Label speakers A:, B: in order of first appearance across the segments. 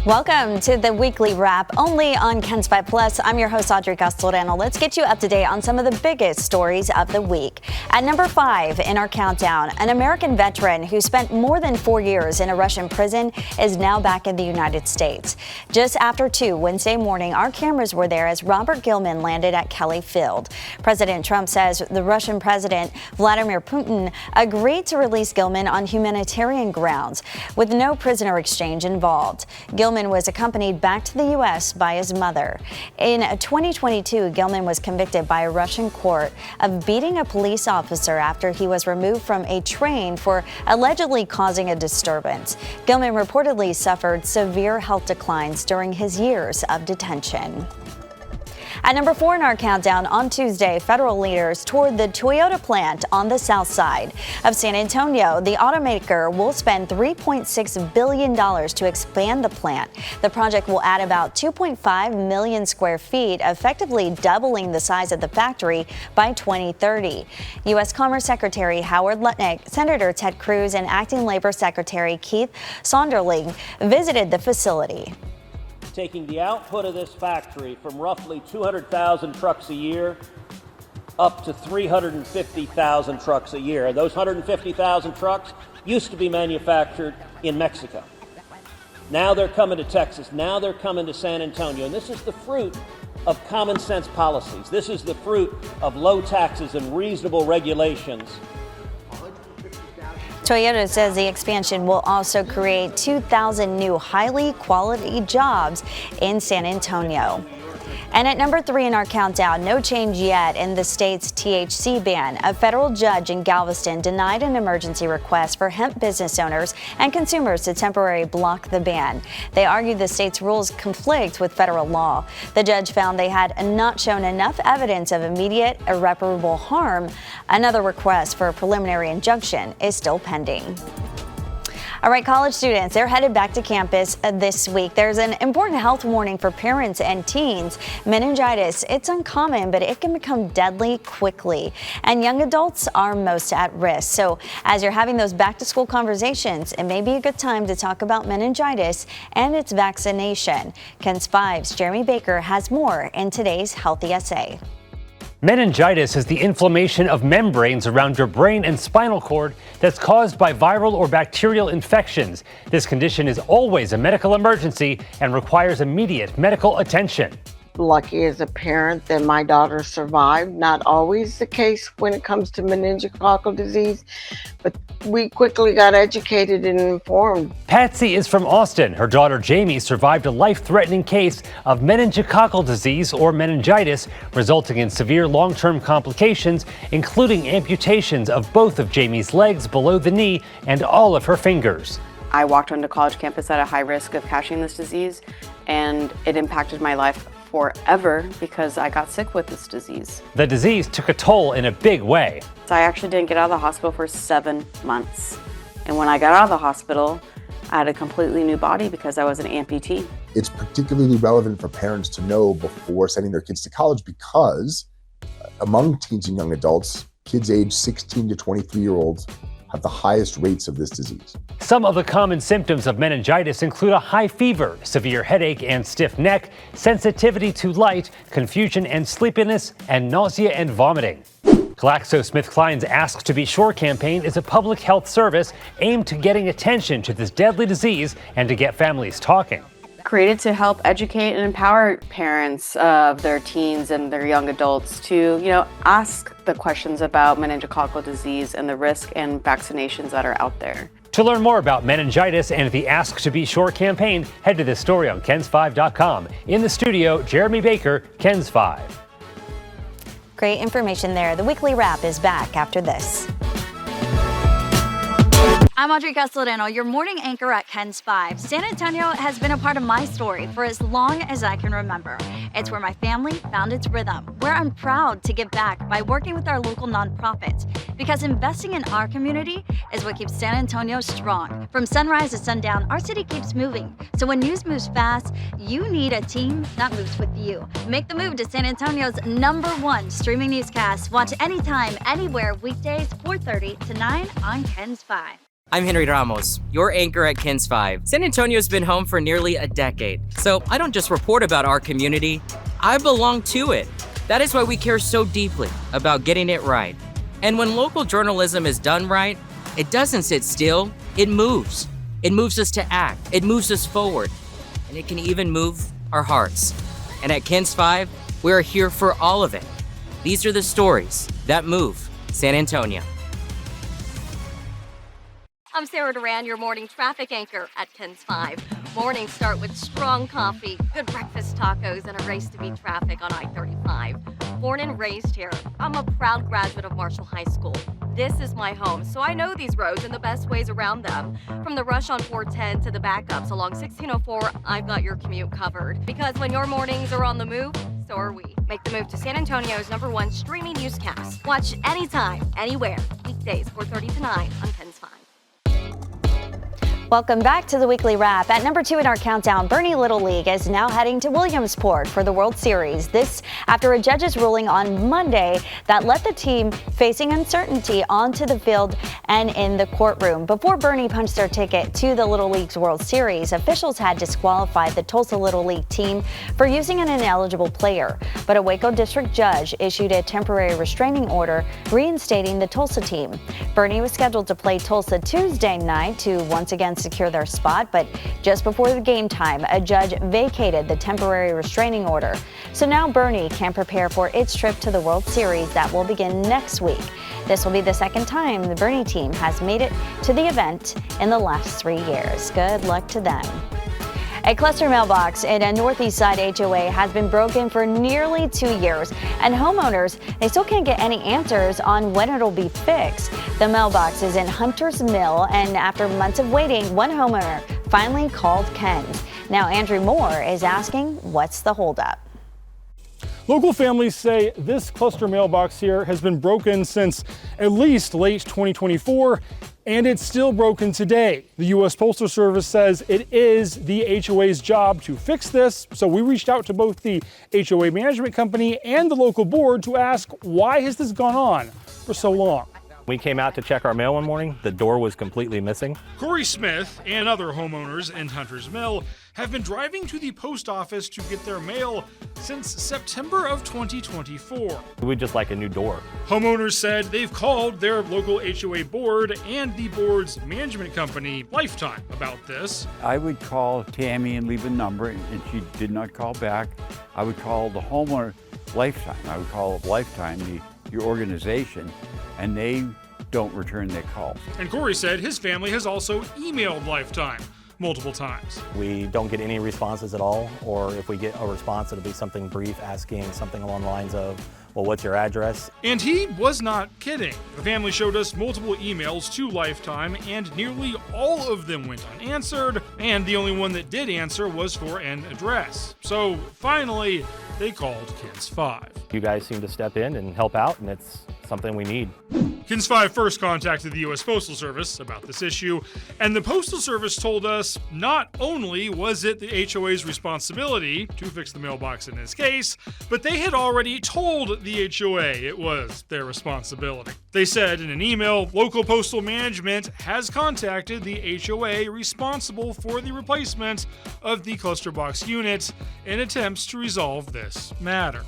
A: Welcome to the weekly wrap only on KENS 5 Plus. I'm your host, Audrey Castellano. Let's get you up to date on some of the biggest stories of the week. At number 5 in our countdown, an American veteran who spent more than 4 years in a Russian prison is now back in the United States. Just after 2 Wednesday morning, our cameras were there as Robert Gilman landed at Kelly Field. President Trump says the Russian President Vladimir Putin agreed to release Gilman on humanitarian grounds with no prisoner exchange involved. Gilman was accompanied back to the U.S. by his mother. In 2022, Gilman was convicted by a Russian court of beating a police officer after he was removed from a train for allegedly causing a disturbance. Gilman reportedly suffered severe health declines during his years of detention. At number 4 in our countdown, on Tuesday, federal leaders toured the Toyota plant on the south side of San Antonio. The automaker will spend $3.6 billion to expand the plant. The project will add about 2.5 million square feet, effectively doubling the size of the factory by 2030. U.S. Commerce Secretary Howard Lutnick, Senator Ted Cruz, and Acting Labor Secretary Keith Sonderling visited the facility.
B: Taking the output of this factory from roughly 200,000 trucks a year up to 350,000 trucks a year. And those 150,000 trucks used to be manufactured in Mexico. Now they're coming to Texas. Now they're coming to San Antonio. And this is the fruit of common sense policies. This is the fruit of low taxes and reasonable regulations.
A: Toyota says the expansion will also create 2,000 new highly quality jobs in San Antonio. And at number 3 in our countdown, no change yet in the state's THC ban. A federal judge in Galveston denied an emergency request for hemp business owners and consumers to temporarily block the ban. They argued the state's rules conflict with federal law. The judge found they had not shown enough evidence of immediate irreparable harm. Another request for a preliminary injunction is still pending. All right, college students, they're headed back to campus this week. There's an important health warning for parents and teens. Meningitis, it's uncommon, but it can become deadly quickly. And young adults are most at risk. So as you're having those back to school conversations, it may be a good time to talk about meningitis and its vaccination. KENS 5's Jeremy Baker has more in today's Healthy Essay.
C: Meningitis is the inflammation of membranes around your brain and spinal cord that's caused by viral or bacterial infections. This condition is always a medical emergency and requires immediate medical attention.
D: Lucky as a parent that my daughter survived. Not always the case when it comes to meningococcal disease, but we quickly got educated and informed.
C: Patsy is from Austin. Her daughter Jamie survived a life-threatening case of meningococcal disease or meningitis, resulting in severe long-term complications, including amputations of both of Jamie's legs below the knee and all of her fingers.
E: I walked onto college campus at a high risk of catching this disease, and it impacted my life forever because I got sick with this disease.
C: The disease took a toll in a big way.
E: So I actually didn't get out of the hospital for 7 months. And when I got out of the hospital, I had a completely new body because I was an amputee.
F: It's particularly relevant for parents to know before sending their kids to college because among teens and young adults, kids aged 16 to 23-year-olds have the highest rates of this disease.
C: Some of the common symptoms of meningitis include a high fever, severe headache and stiff neck, sensitivity to light, confusion and sleepiness, and nausea and vomiting. GlaxoSmithKline's Ask to Be Sure campaign is a public health service aimed to getting attention to this deadly disease and to get families talking.
E: Created to help educate and empower parents of their teens and their young adults to, ask the questions about meningococcal disease and the risk and vaccinations that are out there.
C: To learn more about meningitis and the Ask to Be Sure campaign, head to this story on KENS5.com. In the studio, Jeremy Baker, KENS 5.
A: Great information there. The weekly wrap is back after this. I'm Audrey Castellano, your morning anchor at KENS 5. San Antonio has been a part of my story for as long as I can remember. It's where my family found its rhythm, where I'm proud to give back by working with our local nonprofits, because investing in our community is what keeps San Antonio strong. From sunrise to sundown, our city keeps moving. So when news moves fast, you need a team that moves with you. Make the move to San Antonio's #1 streaming newscast. Watch anytime, anywhere, weekdays 4:30 to 9 on KENS 5.
G: I'm Henry Ramos, your anchor at KENS 5. San Antonio's been home for nearly a decade, so I don't just report about our community, I belong to it. That is why we care so deeply about getting it right. And when local journalism is done right, it doesn't sit still, it moves. It moves us to act, it moves us forward, and it can even move our hearts. And at KENS 5, we're here for all of it. These are the stories that move San Antonio.
H: I'm Sarah Duran, your morning traffic anchor at KENS 5. Mornings start with strong coffee, good breakfast tacos, and a race to beat traffic on I-35. Born and raised here, I'm a proud graduate of Marshall High School. This is my home, so I know these roads and the best ways around them. From the rush on 410 to the backups along 1604, I've got your commute covered. Because when your mornings are on the move, so are we. Make the move to San Antonio's #1 streaming newscast. Watch anytime, anywhere, weekdays 4:30 to 9 on KENS 5.
A: Welcome back to the Weekly Wrap. At number 2 in our countdown, Boerne Little League is now heading to Williamsport for the World Series. This after a judge's ruling on Monday that let the team facing uncertainty onto the field and in the courtroom. Before Boerne punched their ticket to the Little League's World Series, officials had disqualified the Tulsa Little League team for using an ineligible player. But a Waco district judge issued a temporary restraining order reinstating the Tulsa team. Boerne was scheduled to play Tulsa Tuesday night to once again secure their spot, but just before the game time, a judge vacated the temporary restraining order. So now Boerne can prepare for its trip to the World Series that will begin next week. This will be the second time the Boerne team has made it to the event in the last 3 years. Good luck to them. A cluster mailbox in a Northeast Side HOA has been broken for nearly 2 years, and homeowners, they still can't get any answers on when it'll be fixed. The mailbox is in Hunter's Mill, and after months of waiting, one homeowner finally called KENS. Now Andrew Moore is asking, what's the holdup?
I: Local families say this cluster mailbox here has been broken since at least late 2024, and it's still broken today. The U.S. Postal Service says it is the HOA's job to fix this, so we reached out to both the HOA management company and the local board to ask, why has this gone on for so long?
J: We came out to check our mail one morning. The door was completely missing.
I: Corey Smith and other homeowners in Hunter's Mill have been driving to the post office to get their mail since September of 2024.
J: We would just like a new door.
I: Homeowners said they've called their local HOA board and the board's management company, Lifetime, about this.
K: I would call Tammy and leave a number, and she did not call back. I would call the homeowner, Lifetime. I would call Lifetime, your organization, and they don't return their calls.
I: And Corey said his family has also emailed Lifetime multiple times.
J: We don't get any responses at all, or if we get a response, it'll be something brief asking something along the lines of, well, what's your address?
I: And he was not kidding. The family showed us multiple emails to Lifetime, and nearly all of them went unanswered, and the only one that did answer was for an address. So finally, they called KENS 5.
J: You guys seem to step in and help out, and it's something we need.
I: KENS 5 first contacted the U.S. Postal Service about this issue, and the Postal Service told us not only was it the HOA's responsibility to fix the mailbox in this case, but they had already told the HOA it was their responsibility. They said in an email, local postal management has contacted the HOA responsible for the replacement of the cluster box unit in attempts to resolve this matter.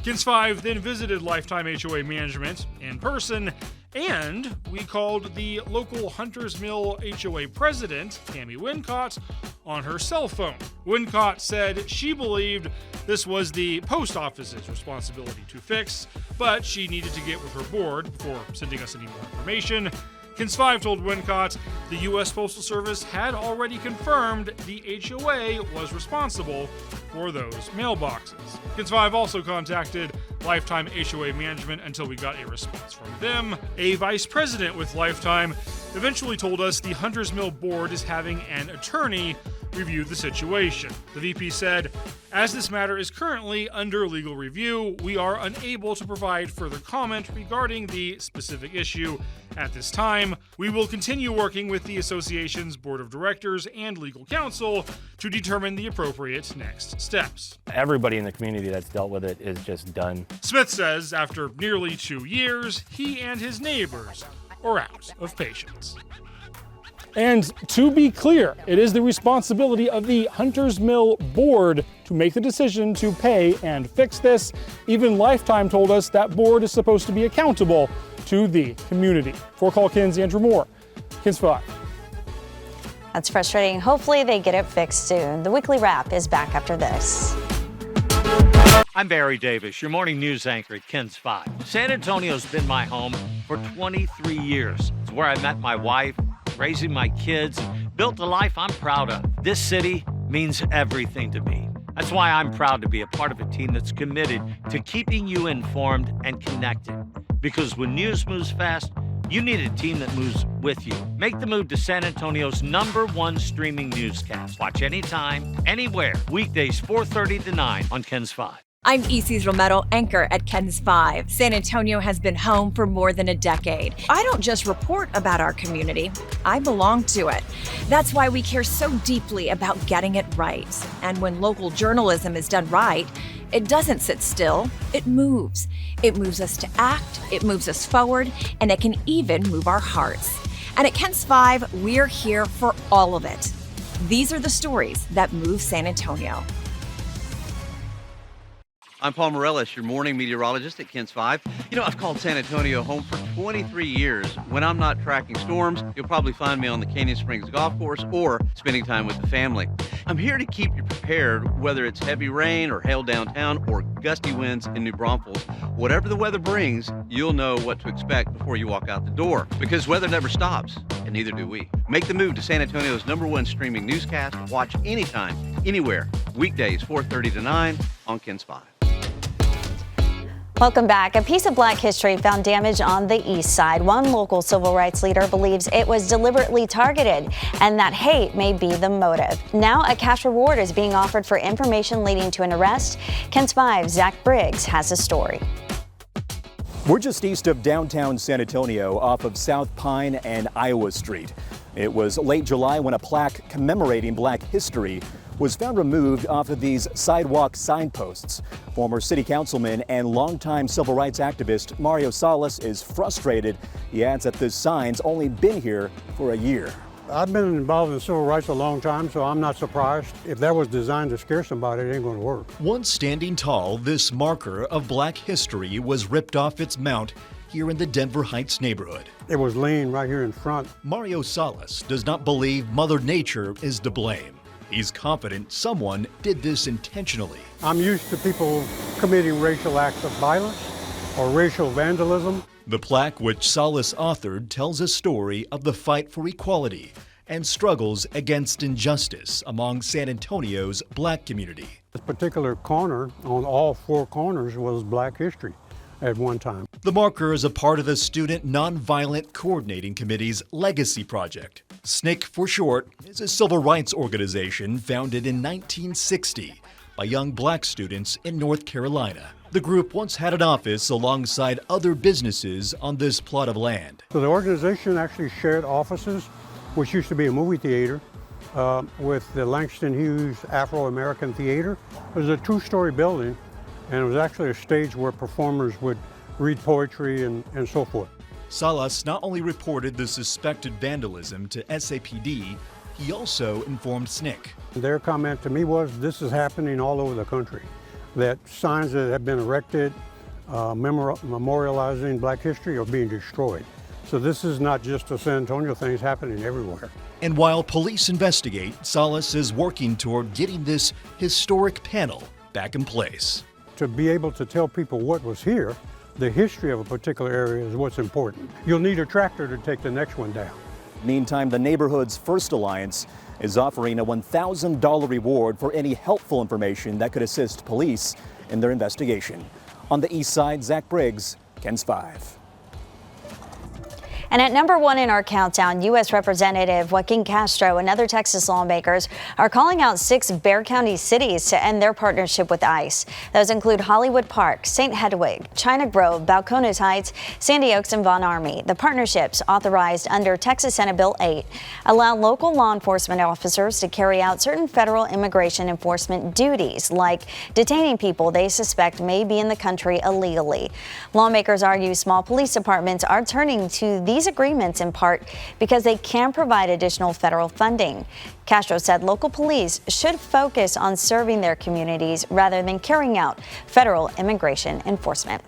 I: KENS 5 then visited Lifetime HOA management in person, and we called the local Hunter's Mill HOA president, Tammy Wincott, on her cell phone. Wincott said she believed this was the post office's responsibility to fix, but she needed to get with her board before sending us any more information. KENS 5 told Wincott the U.S. Postal Service had already confirmed the HOA was responsible for those mailboxes. KENS 5 also contacted Lifetime HOA management until we got a response from them. A vice president with Lifetime eventually told us the Hunter's Mill board is having an attorney review the situation. The VP said, as this matter is currently under legal review, we are unable to provide further comment regarding the specific issue at this time. We will continue working with the association's board of directors and legal counsel to determine the appropriate next steps.
J: Everybody in the community that's dealt with it is just done.
I: Smith says after nearly 2 years, he and his neighbors or out of patience.
L: And to be clear, it is the responsibility of the Hunter's Mill board to make the decision to pay and fix this. Even Lifetime told us that board is supposed to be accountable to the community. For Call Kins, Andrew Moore, Kins 5.
A: That's frustrating. Hopefully they get it fixed soon. The Weekly Wrap is back after this.
M: I'm Barry Davis, your morning news anchor at Kins 5. San Antonio's been my home for 23 years. It's where I met my wife, raising my kids, and built a life I'm proud of. This city means everything to me. That's why I'm proud to be a part of a team that's committed to keeping you informed and connected. Because when news moves fast, you need a team that moves with you. Make the move to San Antonio's #1 streaming newscast. Watch anytime, anywhere, weekdays 4:30 to 9 on Kins 5.
N: I'm Isis Romero, anchor at Kins 5. San Antonio has been home for more than a decade. I don't just report about our community, I belong to it. That's why we care so deeply about getting it right. And when local journalism is done right, it doesn't sit still, it moves. It moves us to act, it moves us forward, and it can even move our hearts. And at Kins 5, we're here for all of it. These are the stories that move San Antonio.
O: I'm Paul Morellis, your morning meteorologist at Kins 5. You know, I've called San Antonio home for 23 years. When I'm not tracking storms, you'll probably find me on the Canyon Springs Golf Course or spending time with the family. I'm here to keep you prepared, whether it's heavy rain or hail downtown or gusty winds in New Braunfels. Whatever the weather brings, you'll know what to expect before you walk out the door. Because weather never stops, and neither do we. Make the move to San Antonio's #1 streaming newscast. Watch anytime, anywhere, weekdays 4:30 to 9 on Kins 5.
A: Welcome back. A piece of Black history found damage on the east side. One local civil rights leader believes it was deliberately targeted and that hate may be the motive. Now a cash reward is being offered for information leading to an arrest. Kins 5's Zach Briggs has a story.
P: We're just east of downtown San Antonio off of South Pine and Iowa Street. It was late July when a plaque commemorating Black history was found removed off of these sidewalk signposts. Former city councilman and longtime civil rights activist Mario Salas is frustrated. He adds that the sign's only been here for a year.
Q: I've been involved in civil rights a long time, so I'm not surprised. If that was designed to scare somebody, it ain't going to work.
R: Once standing tall, this marker of Black history was ripped off its mount here in the Denver Heights neighborhood.
Q: It was laying right here in front.
R: Mario Salas does not believe Mother Nature is to blame. He's confident someone did this intentionally.
Q: I'm used to people committing racial acts of violence or racial vandalism.
R: The plaque, which Salas authored, tells a story of the fight for equality and struggles against injustice among San Antonio's Black community.
Q: This particular corner, on all four corners, was Black history at one time.
R: The marker is a part of the Student Nonviolent Coordinating Committee's Legacy Project. SNCC for short is a civil rights organization founded in 1960 by young Black students in North Carolina. The group once had an office alongside other businesses on this plot of land.
Q: So the organization actually shared offices, which used to be a movie theater, with the Langston Hughes Afro-American Theater. It was a two-story building, and it was actually a stage where performers would read poetry and so forth.
R: Salas not only reported the suspected vandalism to SAPD, he also informed SNCC.
Q: Their comment to me was, this is happening all over the country, that signs that have been erected memorializing Black history are being destroyed. So this is not just a San Antonio thing, it's happening everywhere.
R: And while police investigate, Salas is working toward getting this historic panel back in place.
Q: To be able to tell people what was here, the history of a particular area is what's important. You'll need a tractor to take the next one down.
P: Meantime, the neighborhood's First Alliance is offering a $1,000 reward for any helpful information that could assist police in their investigation. On the east side, Zach Briggs, Kins 5.
A: And at #1 in our countdown, U.S. Representative Joaquin Castro and other Texas lawmakers are calling out 6 Bexar County cities to end their partnership with ICE. Those include Hollywood Park, St. Hedwig, China Grove, Balcones Heights, Sandy Oaks, and Von Army. The partnerships, authorized under Texas Senate Bill 8, allow local law enforcement officers to carry out certain federal immigration enforcement duties, like detaining people they suspect may be in the country illegally. Lawmakers argue small police departments are turning to these these agreements in part because they can provide additional federal funding. Castro said local police should focus on serving their communities rather than carrying out federal immigration enforcement.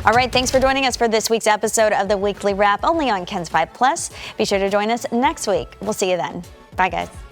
A: All right, thanks for joining us for this week's episode of the Weekly Wrap, only on KENS 5 Plus. Be sure to join us next week. We'll see you then. Bye, guys.